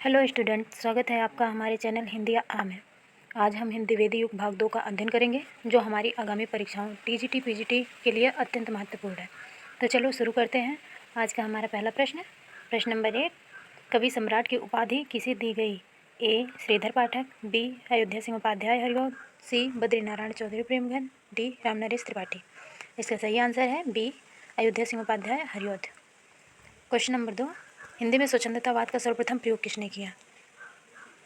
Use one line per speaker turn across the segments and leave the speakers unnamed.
Hello student, स्वागत है आपका हमारे चैनल हिंदी आम में। आज हम हिंदी वेदी युग भाग 2 का अध्ययन करेंगे, जो हमारी आगामी परीक्षाओं टीजीटी पीजीटी के लिए अत्यंत महत्वपूर्ण है। तो चलो शुरू करते हैं। आज का हमारा पहला प्रश्न, प्रश्न नंबर 1, कवि सम्राट की उपाधि किसे दी गई? A Shridhar Pathak, B Ayodhya Singh Upadhyay Hariaudh, C Badrinarayan Chaudhary Premghan, D Ramnaresh Tripathi. इसका सही आंसर है B Ayodhya Singh Upadhyay Hariaudh. Question number 2, Hindi में स्वच्छंदतावाद का सर्वप्रथम प्रयोग किसने किया?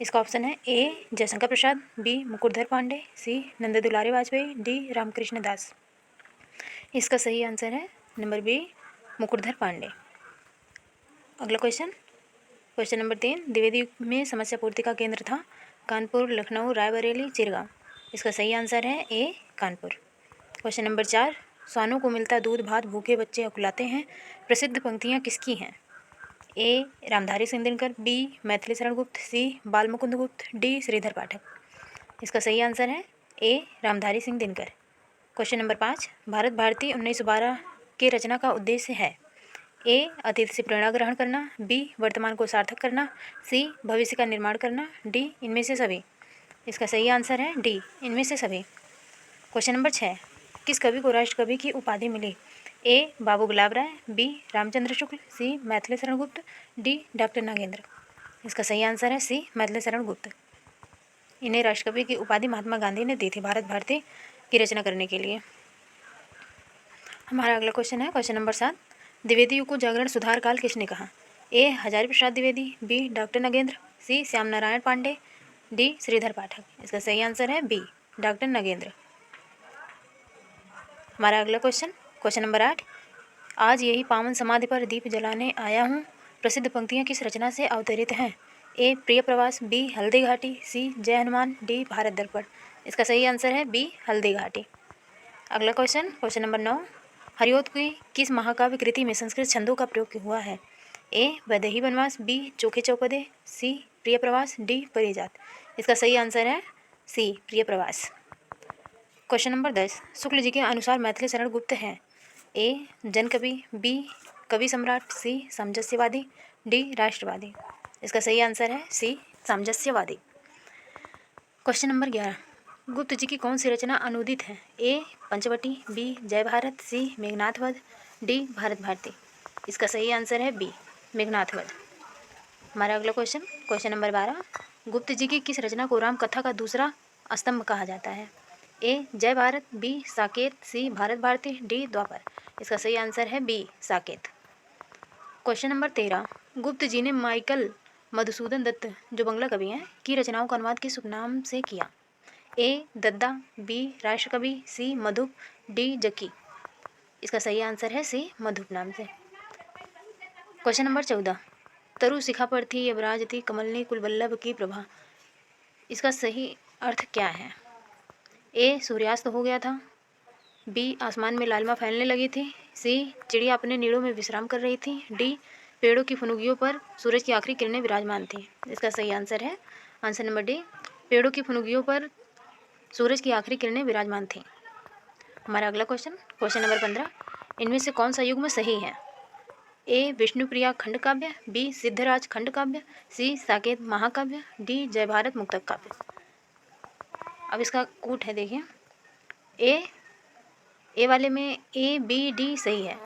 इसका ऑप्शन है ए जयशंकर प्रसाद, बी मुकुटधर पांडे, सी नंद दुलारे वाजपेयी, डी रामकृष्ण दास। इसका सही आंसर है नंबर बी मुकुटधर पांडे। अगला क्वेश्चन, क्वेश्चन नंबर 3, द्विवेदी युग में समस्या पूर्ति का केंद्र था? कानपुर, लखनऊ, रायबरेली, चिरगांव। इसका सही आंसर है ए कानपुर। क्वेश्चन नंबर 4, स्वानों को मिलता दूध भात भूखे बच्चे अकुलाते हैं, प्रसिद्ध पंक्तियाँ किसकी हैं? ए रामधारी सिंह दिनकर, बी मैथिली शरण गुप्त, सी बाल मुकुंद गुप्त, डी श्रीधर पाठक। इसका सही आंसर है ए रामधारी सिंह दिनकर। क्वेश्चन नंबर 5, भारत भारती 1912 के रचना का उद्देश्य है? ए अतीत से प्रेरणा ग्रहण करना, बी वर्तमान को सार्थक करना, सी भविष्य का निर्माण करना, डी इनमें से सभी। इसका सही आंसर है डी इनमें से सभी। क्वेश्चन नंबर 6, किस कवि को राष्ट्रकवि की उपाधि मिली? ए बाबू गुलाब राय, बी रामचंद्र शुक्ल, सी मैथिली शरण गुप्त, डी डॉक्टर नागेंद्र। इसका सही आंसर है सी मैथिली शरण गुप्त। इन्हें राष्ट्रकवि की उपाधि महात्मा गांधी ने दी थी भारत भारती की रचना करने के लिए। हमारा अगला क्वेश्चन है क्वेश्चन नंबर 7, द्विवेदी युग को जागरण सुधार काल किसने कहा? ए हजारी प्रसाद द्विवेदी, बी डॉक्टर नगेंद्र, सी श्याम नारायण पांडे, डी श्रीधर पाठक। इसका सही आंसर है बी डॉक्टर नगेंद्र। हमारा अगला क्वेश्चन, क्वेश्चन नंबर 8, आज यही पावन समाधि पर दीप जलाने आया हूँ, प्रसिद्ध पंक्तियाँ किस रचना से अवतरित हैं? ए प्रिय प्रवास, बी हल्दी घाटी, सी जय हनुमान, डी भारत दर्पण। इसका सही आंसर है बी हल्दी घाटी। अगला क्वेश्चन, क्वेश्चन नंबर 9, हरिऔध की किस महाकाव्य कृति में संस्कृत छंदों का प्रयोग हुआ है? ए वैदेही वनवास, बी चोखे चौपदे, सी प्रिय प्रवास, डी परिजात। इसका सही आंसर है सी प्रिय प्रवास। क्वेश्चन नंबर 10, शुक्ल जी के अनुसार मैथिली शरण गुप्त हैं? ए जनकवि, बी कवि सम्राट, सी सामंजस्यवादी, डी राष्ट्रवादी। इसका सही आंसर है सी सामंजस्यवादी। क्वेश्चन नंबर 11, गुप्त जी की कौन सी रचना अनुदित है? ए पंचवटी, बी जय भारत, सी मेघनाथ वध, डी भारत भारती। इसका सही आंसर है बी मेघनाथ वध। हमारा अगला क्वेश्चन, क्वेश्चन नंबर 12, गुप्त जी की किस रचना को राम कथा का दूसरा स्तंभ कहा जाता है? ए जय भारत, बी साकेत, सी भारत भारती, डी द्वापर। इसका सही आंसर है बी साकेत। क्वेश्चन नंबर 13, गुप्त जी ने माइकल मधुसूदन दत्त, जो बंगला कवि हैं, की रचनाओं का अनुवाद किस उपनाम से किया? ए दद्दा, बी राष्ट्रकवि, सी मधुप, डी जकी। इसका सही आंसर है सी मधुप नाम से। क्वेश्चन नंबर 14, तरु शिखा पर थी यवराज थी कमलनी कुलवल्लभ की प्रभा। इसका सही अर्थ क्या है? ए सूर्यास्त हो गया था, बी आसमान में लालिमा फैलने लगी थी, सी चिड़िया अपने नीड़ों में विश्राम कर रही थी, डी पेड़ों की फुनुगियों पर सूरज की आखिरी किरणें विराजमान थी। इसका सही आंसर है आंसर नंबर डी, पेड़ों की फुनुगियों पर सूरज की आखिरी किरणें विराजमान थी। हमारा अगला क्वेश्चन, क्वेश्चन नंबर 15, इनमें से कौन सा युग्म सही है? ए विष्णुप्रिया खंड काव्य, बी सिद्धराज खंड काव्य, सी साकेत महाकाव्य, डी जय भारत मुक्तक काव्य। अब इसका कूट है, देखिए। ए वाले में ए बी डी सही है,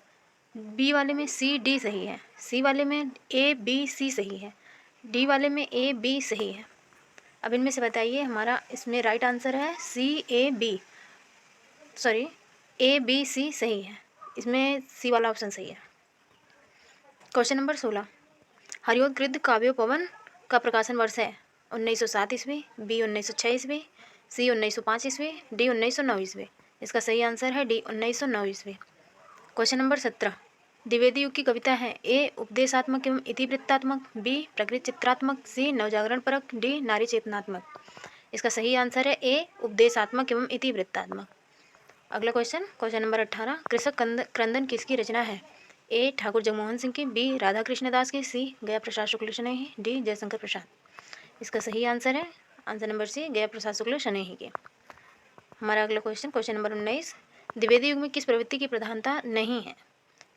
बी वाले में सी डी सही है, सी वाले में ए बी सी सही है, डी वाले में ए बी सही है। अब इनमें से बताइए, हमारा इसमें राइट आंसर है C A B, sorry A B C सही है, इसमें सी वाला ऑप्शन सही है। क्वेश्चन नंबर 16, हरिऔध कृत काव्योपवन का प्रकाशन वर्ष है? 1907 ईस्वी, बी 1906 ईस्वी, सी 1905 ईस्वी, डी 1909 ईस्वी। इसका सही आंसर है डी 1909 ईस्वी। क्वेश्चन नंबर 17, द्विवेदी युग की कविता है? ए उपदेशात्मक एवं इतिवृत्तात्मक, बी प्रकृति चित्रात्मक, सी नवजागरण परक, डी नारी चेतनात्मक। इसका सही आंसर है ए उपदेशात्मक एवं इतिवृत्तात्मक। अगला क्वेश्चन, क्वेश्चन नंबर 18, कृषक क्रंदन किसकी रचना है? ए ठाकुर जगमोहन सिंह की, बी राधा कृष्ण दास की, सी गया प्रसाद शुक्ल स्नेही, डी जयशंकर प्रसाद। इसका सही आंसर है आंसर नंबर सी गया प्रसाद शुक्ल स्नेही के। हमारा अगला क्वेश्चन, क्वेश्चन नंबर 19, द्विवेदी युग में किस प्रवृत्ति की प्रधानता नहीं है?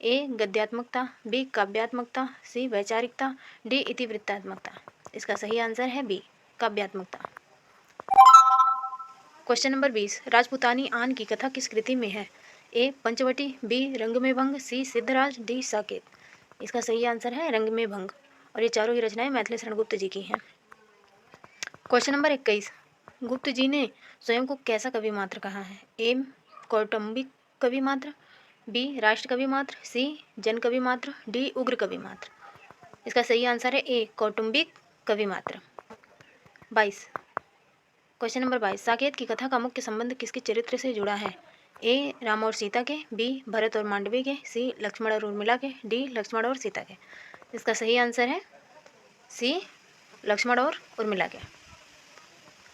ए गद्यात्मकता, बी काव्यात्मकता, सी वैचारिकता, डी इतिवृत्तात्मकता। इसका सही आंसर है बी, काव्यात्मकता। क्वेश्चन नंबर 20, राजपूतानी आन की कथा किस कृति में है? ए पंचवटी, बी रंग में भंग, सी सिद्धराज, डी साकेत। इसका सही आंसर है रंग में भंग, और ये चारों ही रचनाएं मैथिली शरण गुप्त जी की हैं। क्वेश्चन नंबर 21, गुप्त जी ने स्वयं को कैसा कवि मात्र कहा है? ए कौटुंबिक कवि मात्र, बी राष्ट्र कवि मात्र, सी जन कवि मात्र, डी उग्र कवि मात्र। इसका सही आंसर है ए कौटुंबिक कवि मात्र। 22, क्वेश्चन नंबर 22, साकेत की कथा का मुख्य संबंध किसके चरित्र से जुड़ा है? ए राम और सीता के, बी भरत और मांडवी के, सी लक्ष्मण और उर्मिला के, डी लक्ष्मण और सीता के। इसका सही आंसर है सी लक्ष्मण और उर्मिला के।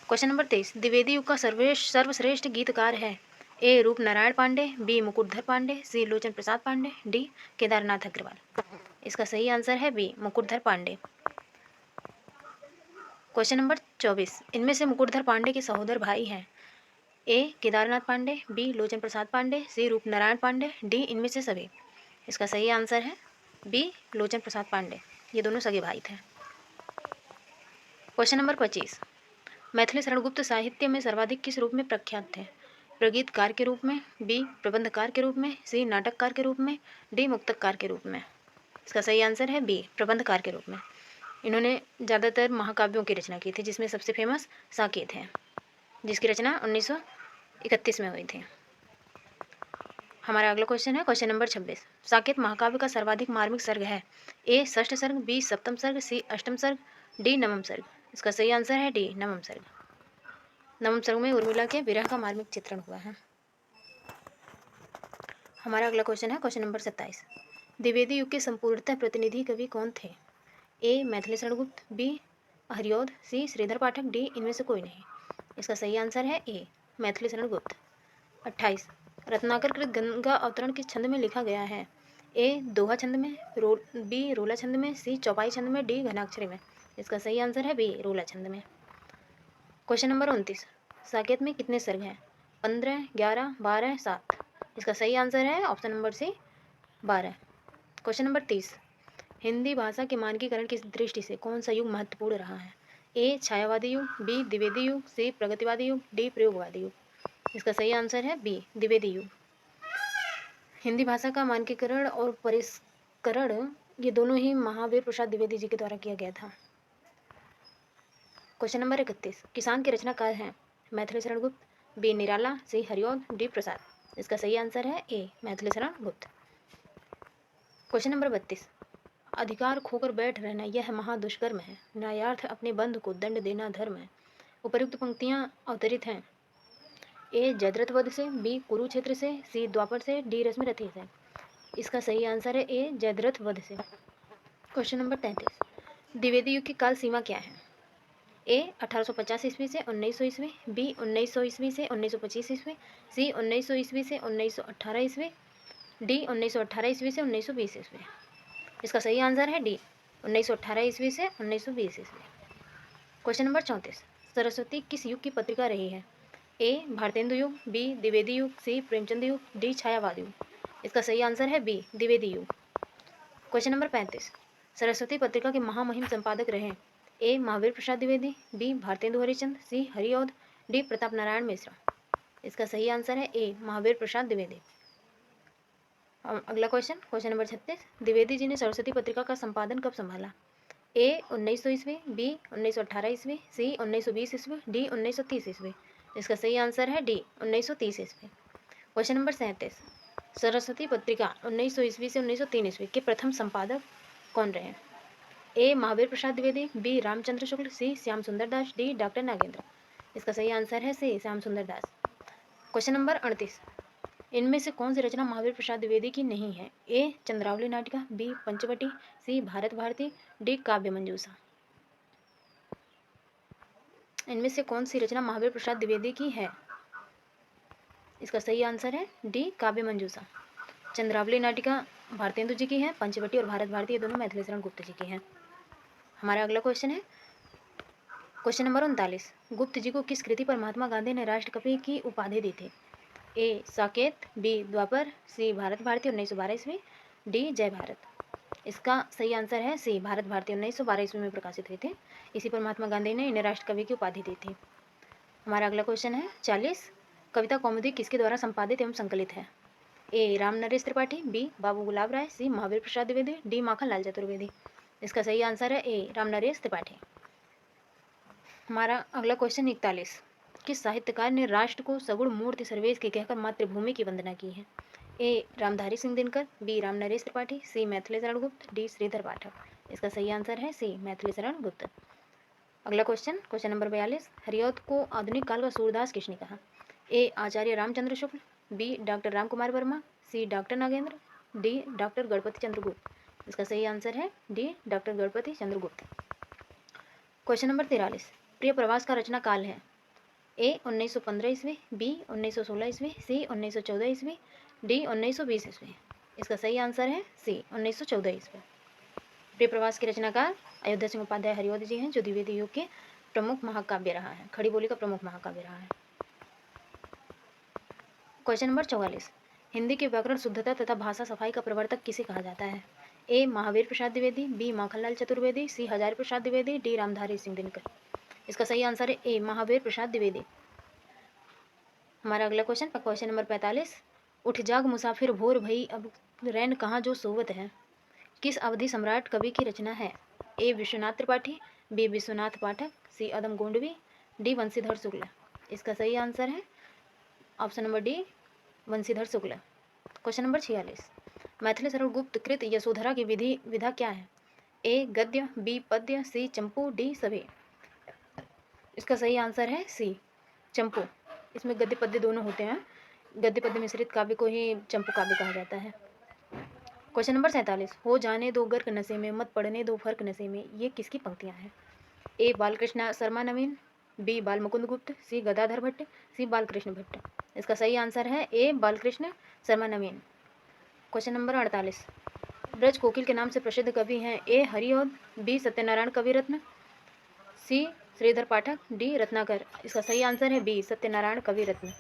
क्वेश्चन नंबर 23, द्विवेदी युग का सर्वश्रेष्ठ गीतकार है? A Roop Narayan Pandey, B Mukutdhar Pandey, C Lochan Prasad Pandey, D Kedarnath Agrawal. इसका सही आंसर है B Mukutdhar Pandey. Question number 24, इनमें से मुकुटधर पांडे के सहोदर भाई हैं? A Kedarnath Pandey, B Lochan Prasad Pandey, C Roop Narayan Pandey, D इनमें से सभी। इसका सही आंसर है बी लोचन प्रसाद पांडे, ये दोनों सगे भाई थे। क्वेश्चन नंबर 25, मैथिली शरण गुप्त साहित्य में सर्वाधिक किस रूप में प्रख्यात थे? प्रगीतकार के रूप में, बी प्रबंधकार के रूप में, सी नाटककार के रूप में, डी मुक्तककार के रूप में। इसका सही आंसर है बी प्रबंधकार के रूप में। इन्होंने ज़्यादातर महाकाव्यों की रचना की थी, जिसमें सबसे फेमस साकेत है, जिसकी रचना 1931 में हुई थी। हमारा अगला क्वेश्चन है क्वेश्चन नंबर 26, साकेत महाकाव्य का सर्वाधिक मार्मिक सर्ग है? ए षष्ठ सर्ग, बी सप्तम सर्ग, सी अष्टम सर्ग, डी नवम सर्ग। इसका सही आंसर है डी नवम सर्ग। नवम सर्ग में उर्मिला के विरह का मार्मिक चित्रण हुआ है। हमारा अगला क्वेश्चन है क्वेश्चन नंबर 27, द्विवेदी युग के संपूर्णतः प्रतिनिधि कवि कौन थे? ए मैथिली शरण गुप्त, बी हरिऔध, सी श्रीधर पाठक, डी इनमें से कोई नहीं। इसका सही आंसर है ए मैथिली शरण गुप्त। 28, रत्नाकर कृत गंगा अवतरण किस छंद में लिखा गया है? ए दोहा छंद में, बी रोला छंद में, सी चौपाई छंद में, डी घनाक्षरी में। इसका सही आंसर है बी रोला छंद में। क्वेश्चन नंबर 29, साकेत में कितने सर्ग हैं? 15, 11, 12, 7। इसका सही आंसर है option number C 12। Question number 30, Hindi भाषा के मानकीकरण की दृष्टि से कौन सा युग महत्वपूर्ण रहा है? ए छायावादी युग, बी द्विवेदी युग, सी प्रगतिवादी युग, डी प्रयोगवादी युग। इसका सही आंसर है बी द्विवेदी युग। हिंदी भाषा का मानकीकरण और परिष्करण ये दोनों ही महावीर प्रसाद द्विवेदी जी के द्वारा किया गया था। क्वेश्चन नंबर 31, किसान के रचनाकार हैं? मैथिली शरण गुप्त, बी निराला, सी हरिऔध, डी प्रसाद। इसका सही आंसर है ए मैथिली शरण गुप्त। क्वेश्चन नंबर 32, अधिकार खोकर बैठ रहना यह महादुष्कर्म है, न्यायार्थ अपने बंधु को दंड देना धर्म है। उपर्युक्त पंक्तियां अवतरित हैं? ए जयद्रथ वध से, बी कुरुक्षेत्र से, सी द्वापर से, डी रश्मि रथी से। इसका सही आंसर है ए जयद्रथ वध से। क्वेश्चन नंबर 33, द्विवेदी युग की काल सीमा क्या है? ए 1850 ईस्वी से 1900 ईस्वी, बी 1900 ईस्वी से 1925 ईस्वी, सी 1900 ईस्वी से 1918 ईस्वी, डी 1918 ईस्वी से 1920 ईस्वी। इसका सही आंसर है डी 1918 ईस्वी से 1920 ईस्वी। क्वेश्चन नंबर 34, सरस्वती किस युग की पत्रिका रही है? ए भारतेंदु युग, बी द्विवेदी युग, सी प्रेमचंद युग, डी छायावाद युग। इसका सही आंसर है बी द्विवेदी युग। क्वेश्चन नंबर 35, सरस्वती पत्रिका के महामहिम संपादक रहे? ए महावीर प्रसाद द्विवेदी, बी भारतेंदु हरिचंद, सी हरिऔध, डी प्रताप नारायण मिश्र। इसका सही आंसर है ए महावीर प्रसाद द्विवेदी। अगला क्वेश्चन नंबर 36, द्विवेदी जी ने सरस्वती पत्रिका का संपादन कब संभाला? ए 1900 ईस्वी, बी 1918 ईस्वी, सी 1920 ईस्वी, डी 1930 ईस्वी। इसका सही आंसर है डी 1930 ईस्वी। क्वेश्चन नंबर 37, सरस्वती पत्रिका 1900 ईस्वी से 1903 ईस्वी के प्रथम संपादक कौन रहे? ए महावीर प्रसाद द्विवेदी, बी रामचंद्र शुक्ल, सी श्याम सुंदर दास, डी डॉक्टर नागेंद्र। इसका सही आंसर है सी श्याम सुंदर दास। क्वेश्चन नंबर 38, इनमें से कौन सी रचना महावीर प्रसाद द्विवेदी की नहीं है? ए चंद्रावली नाटिका, बी पंचवटी, सी भारत भारती, डी काव्य मंजूषा। इनमें से कौन सी रचना महावीर प्रसाद द्विवेदी की है? इसका सही आंसर है डी काव्य मंजूषा। चंद्रावली नाटिका भारतेंदु जी की है, पंचवटी और भारत भारती ये दोनों मैथिली शरण गुप्त जी की हैं। हमारा अगला क्वेश्चन है क्वेश्चन नंबर 39, गुप्त जी को किस कृति पर महात्मा गांधी ने राष्ट्रकवि की उपाधि दी थी? ए साकेत, बी द्वापर, सी भारत भारती 1912 ईस्वी, डी जय भारत। इसका सही आंसर है सी, भारत भारती 1912 ईस्वी में प्रकाशित हुई थी। इसी पर महात्मा गांधी ने इन्हें राष्ट्र कवि की उपाधि दी थी। हमारा अगला क्वेश्चन है 40। कविता कौमुदी किसके द्वारा संपादित एवं संकलित है? ए राम नरेश त्रिपाठी, बी बाबू गुलाब राय, सी महावीर प्रसाद द्विवेदी, डी माखनलाल चतुर्वेदी। इसका सही आंसर है ए राम नरेश त्रिपाठी। हमारा अगला क्वेश्चन 41। किस साहित्यकार ने राष्ट्र को सगुण मूर्ति सर्वेश के कहकर मातृभूमि की वंदना की है? ए रामधारी सिंह दिनकर, बी राम नरेश त्रिपाठी, सी मैथिली शरण गुप्त, डी श्रीधर पाठक। इसका सही आंसर है सी मैथिली शरण गुप्त। अगला क्वेश्चन नंबर 42। हरिऔध को आधुनिक काल का सूरदास किसने कहा? A Acharya Ramchandra Shukla, B doctor Ram Kumar Verma, C doctor Nagendra, D doctor Ganpati Chandragupt. इसका सही आंसर है D doctor Ganpati Chandragupt. Question number 43। Priya प्रवास का रचना काल है? ए 1915 ईस्वी, बी 1916 ईस्वी, सी 1914 ईस्वी, डी 1920 ईस्वी। इसका सही आंसर है सी 1914 ईस्वी। प्रिय प्रवास के रचनाकार अयोध्या सिंह उपाध्याय हरिऔध जी हैं, जो द्विवेदी युग के प्रमुख महाकाव्य रहा है, खड़ी बोली का प्रमुख महाकाव्य रहा है। Question number 44। हिंदी के व्याकरण शुद्धता तथा भाषा सफाई का प्रवर्तक किसे कहा जाता है? ए महावीर प्रसाद द्विवेदी, बी माखनलाल चतुर्वेदी, सी हजारी प्रसाद द्विवेदी, डी रामधारी सिंह दिनकर। इसका सही आंसर है ए महावीर प्रसाद द्विवेदी। हमारा अगला क्वेश्चन नंबर 45। उठ जाग मुसाफिर भोर भई अब रैन कहाँ जो सोवत है, किस अवधि सम्राट कवि की रचना है? A Vishwanath Tripathi, B Vishwanath Pathak, C Adam Gondvi, D Vanshidhar Shukla. इसका सही आंसर है option number D Vanshidhar Shukla. Question number 46। Maithili Sharan Gupt कृत यशोधरा की विधा क्या है? ए गद्य, बी पद्य, सी चंपू, डी सभे। इसका सही आंसर है सी चंपू। इसमें गद्य पद्य दोनों होते हैं। गद्य पद्य मिश्रित काव्य को ही चंपू काव्य कहा जाता है। Question number 47। हो जाने दो गर्क नशे में, मत पड़ने दो फर्क नशे में, ये किसकी पंक्तियां हैं? ए बालकृष्ण शर्मा नवीन, बी बाल मुकुंद गुप्त, सी गदाधर भट्ट, सी बालकृष्ण भट्ट। इसका सही आंसर है A Balkrishna Sharma Naveen. Question number 48। Braj कोकिल के नाम से प्रसिद्ध कवि हैं? A Hariaudh, B Satyanarayan Kaviratna, C Shridhar Pathak, D Ratnakar. इसका सही आंसर है B Satyanarayan Kaviratna.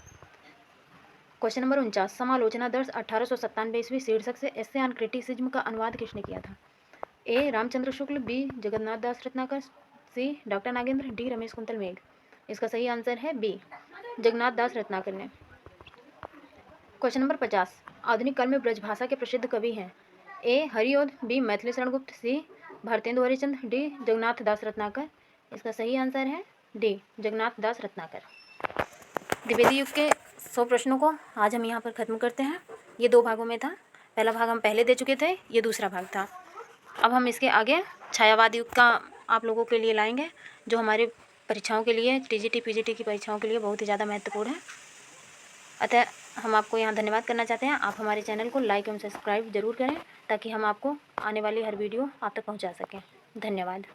Question number 49। समालोचना दर्श 1897 ईस्वी शीर्षक से एसे ऑन क्रिटिसिज्म का अनुवाद किसने किया था? A Ramchandra Shukla, B Jagannath Das Ratnakar, C doctor Nagendra, D Ramesh Kuntal Megh. इसका सही आंसर है बी जगन्नाथ दास रत्नाकर ने। Question number 50। आधुनिक काल में ब्रजभाषा के प्रसिद्ध कवि हैं? ए हरिऔध, बी मैथिली शरण गुप्त, सी भारतेंदु हरिश्चंद्र, डी जगन्नाथ दास रत्नाकर। इसका सही आंसर है डी जगन्नाथ दास रत्नाकर। द्विवेदी युग के 100 प्रश्नों को आज हम यहाँ पर ख़त्म करते हैं। ये 2 भागों में था। पहला भाग हम पहले दे चुके थे, ये दूसरा भाग था। अब हम इसके आगे छायावाद युग का आप लोगों के लिए लाएंगे, जो हमारे परीक्षाओं के लिए टीजीटी पीजीटी की परीक्षाओं के लिए बहुत ही ज़्यादा महत्वपूर्ण है। अतः हम आपको यहाँ धन्यवाद करना चाहते हैं। आप हमारे चैनल को लाइक एवं सब्सक्राइब जरूर करें, ताकि हम आपको आने वाली हर वीडियो आप तक पहुँचा सकें। धन्यवाद।